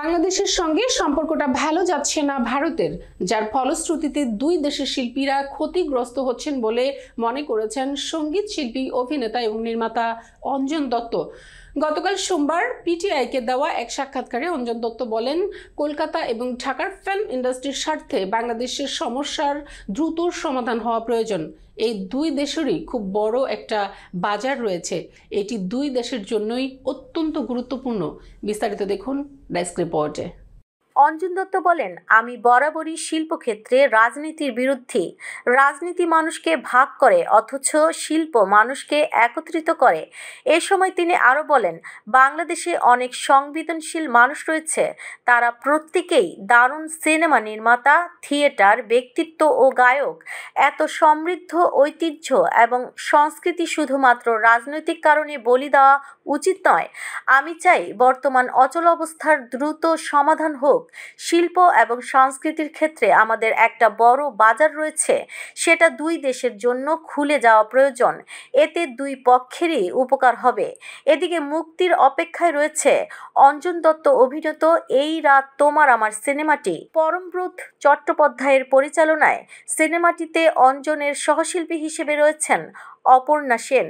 বাংলাদেশের সঙ্গে সম্পর্কটা ভালো যাচ্ছে না ভারতের, যার ফলশ্রুতিতে দুই দেশের শিল্পীরা ক্ষতিগ্রস্ত হচ্ছেন বলে মনে করেছেন সঙ্গীত শিল্পী, অভিনেতা এবং নির্মাতা অঞ্জন দত্ত। গতকাল সোমবার পিটিআইকে দেওয়া এক সাক্ষাৎকারে অঞ্জন দত্ত বলেন, কলকাতা এবং ঢাকার ফিল্ম ইন্ডাস্ট্রির স্বার্থে বাংলাদেশের সমস্যার দ্রুত সমাধান হওয়া প্রয়োজন। এই দুই দেশেরই খুব বড় একটা বাজার রয়েছে, এটি দুই দেশের জন্যই অত্যন্ত গুরুত্বপূর্ণ। বিস্তারিত দেখুন ডেস্ক রিপোর্টে। অঞ্জন দত্ত বলেন, আমি বরাবরই শিল্পক্ষেত্রে রাজনীতির বিরুদ্ধে। রাজনীতি মানুষকে ভাগ করে, অথচ শিল্প মানুষকে একত্রিত করে। এ সময় তিনি আরও বলেন, বাংলাদেশে অনেক সংবেদনশীল মানুষ রয়েছে, তারা প্রত্যেকেই দারুণ সিনেমা নির্মাতা, থিয়েটার ব্যক্তিত্ব ও গায়ক। এত সমৃদ্ধ ঐতিহ্য এবং সংস্কৃতি শুধুমাত্র রাজনৈতিক কারণে বলি দেওয়া উচিত নয়। আমি চাই বর্তমান অচল অবস্থার দ্রুত সমাধান হোক। শিল্প এবং সংস্কৃতির ক্ষেত্রে আমাদের একটা বড় বাজার রয়েছে, সেটা দুই দেশের জন্য খুলে যাওয়া প্রয়োজন। এতে দুই পক্ষেরই উপকার হবে। এদিকে মুক্তির অপেক্ষায় রয়েছে অঞ্জন দত্ত অভিনীত এই রাত তোমার আমার সিনেমাটি। পরমব্রত চট্টোপাধ্যায়ের পরিচালনায় সিনেমাটিতে অঞ্জনের সহশিল্পী হিসেবে রয়েছেন অপর্ণা সেন।